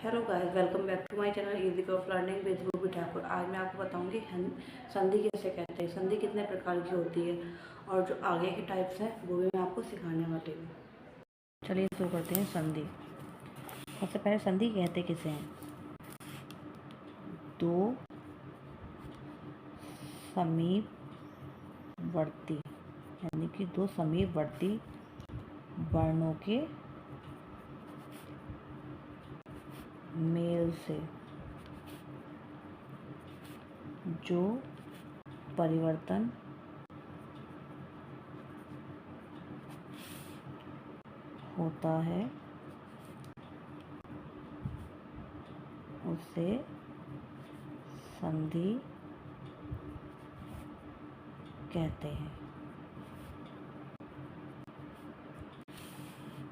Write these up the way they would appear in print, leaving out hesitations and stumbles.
Hello guys, welcome back to my channel easy of learning with Ruby Thakur. आज मैं आपको बताऊंगी संधि कैसे कहते हैं, संधि कितने प्रकार की होती है और जो आगे के टाइप्स हैं वो भी मैं आपको सिखाने वाली हूँ। चलिए शुरू करते हैं। संधि, सबसे पहले संधि कहते किसे हैं? दो समीपवर्ती यानी कि दो समीपवर्ती वर्णों के मेल से जो परिवर्तन होता है उसे संधि कहते हैं।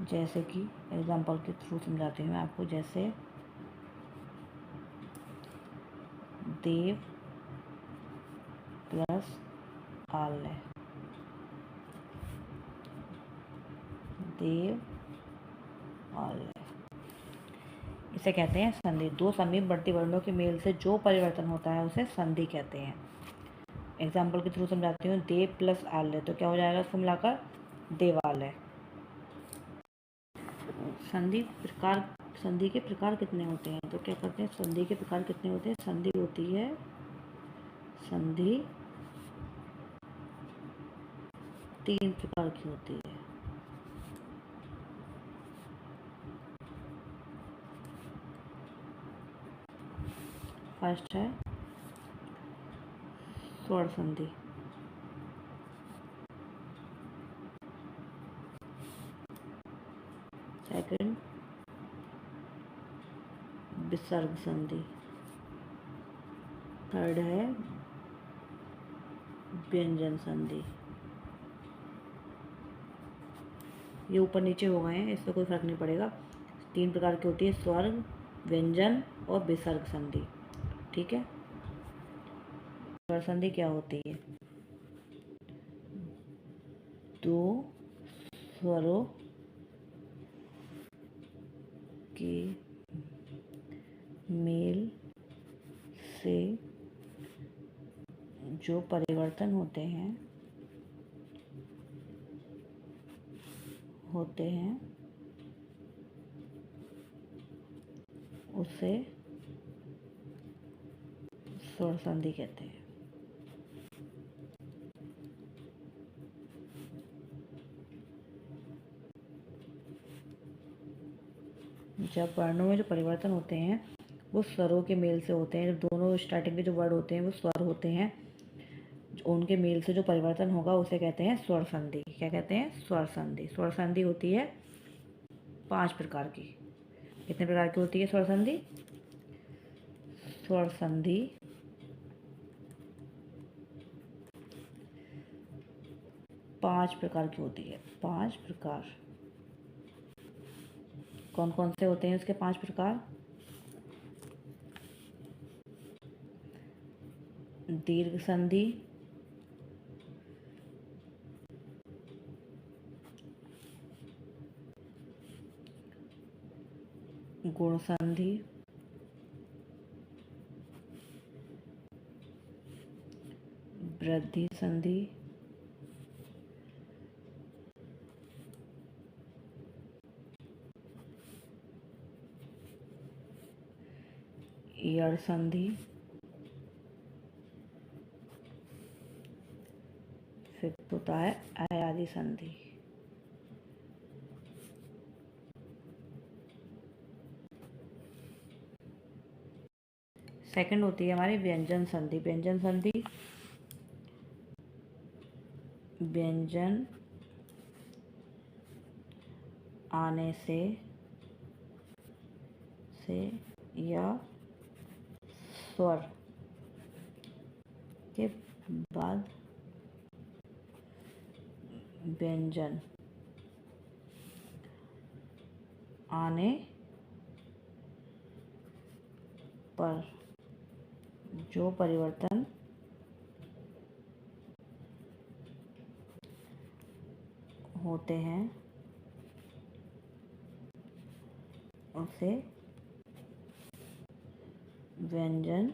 जैसे कि एग्जाम्पल के थ्रू समझाती हूँ मैं आपको। जैसे देव प्लस आलय, देव आलय, इसे कहते हैं संधि। दो समीपवर्ती वर्णों के मेल से जो परिवर्तन होता है उसे संधि कहते हैं। एग्जाम्पल के थ्रू समझाती हूँ। देव प्लस आलय तो क्या हो जाएगा इसको मिलाकर? देवालय। संधि के प्रकार कितने होते हैं? तो क्या करते हैं, संधि के प्रकार कितने होते हैं? संधि होती है, संधि 3 प्रकार की होती है। फर्स्ट है स्वर संधि, सेकंड विसर्ग संधि, थर्ड है व्यंजन संधि। ये ऊपर नीचे हो गए हैं, इससे कोई फर्क नहीं पड़ेगा। 3 प्रकार की होती है, स्वर्ग, व्यंजन और विसर्ग संधि। ठीक है। स्वर संधि क्या होती है? दो स्वरों के मेल से जो परिवर्तन होते हैं उसे स्वर संधि कहते हैं। जब वर्णों में जो परिवर्तन होते हैं वो स्वरों के मेल से होते हैं। जब दोनों स्टार्टिंग के जो वर्ड होते हैं वो स्वर होते हैं, उनके मेल से जो परिवर्तन होगा उसे कहते हैं स्वर संधि। क्या कहते हैं? स्वर संधि। स्वर संधि होती है 5 प्रकार की। कितने प्रकार की होती है स्वर संधि? स्वर संधि 5 प्रकार की होती है। 5 प्रकार। कौन कौन से होते हैं उसके 5 प्रकार? दीर्घ संधि, गुण संधि, वृद्धि संधि, ईयड़ संधि, फिर होता है अयादि संधि। सेकंड होती है हमारी व्यंजन संधि। व्यंजन संधि, व्यंजन आने से या स्वर के बाद व्यंजन आने पर जो परिवर्तन होते हैं उसे व्यंजन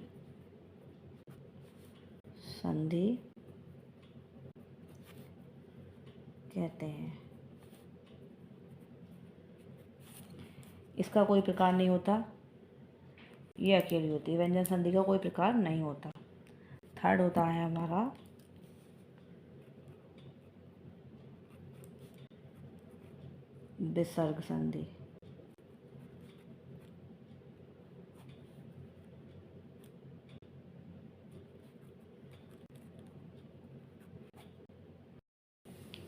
संधि कहते हैं। इसका कोई प्रकार नहीं होता, ये अकेली होती है। व्यंजन संधि का कोई प्रकार नहीं होता। थर्ड होता है हमारा विसर्ग संधि।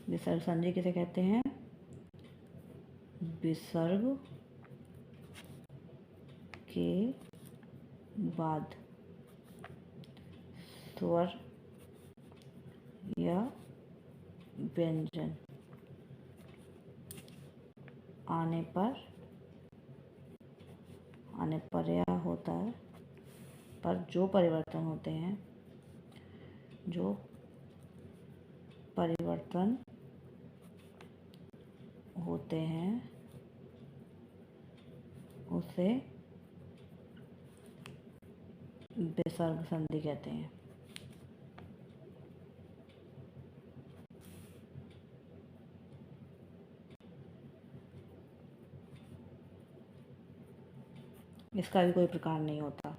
विसर्ग संधि किसे कहते हैं? विसर्ग के बाद स्वर या व्यंजन आने पर या होता है पर जो परिवर्तन होते हैं, उसे विसर्ग संधि कहते हैं। इसका भी कोई प्रकार नहीं होता।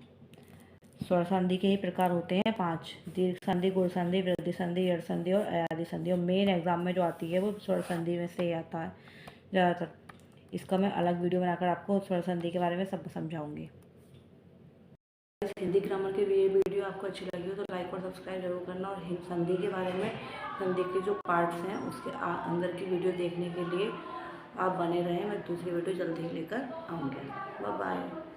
स्वर संधि के ही प्रकार होते हैं 5: दीर्घ संधि, गुण संधि, वृद्धि संधि, यड़ संधि और अयादि संधि। और मेन एग्जाम में जो आती है वो स्वर संधि में से ही आता है ज़्यादातर। इसका मैं अलग वीडियो बनाकर आपको स्वर संधि के बारे में सब समझाऊंगी। हिंदी ग्रामर की ये वीडियो आपको अच्छी लगी हो तो लाइक और सब्सक्राइब जरूर करना। और संधि के बारे में, संधि के जो पार्ट्स हैं उसके अंदर की वीडियो देखने के लिए आप बने रहें। मैं दूसरी वीडियो जल्दी ही लेकर आऊँगी। Bye bye.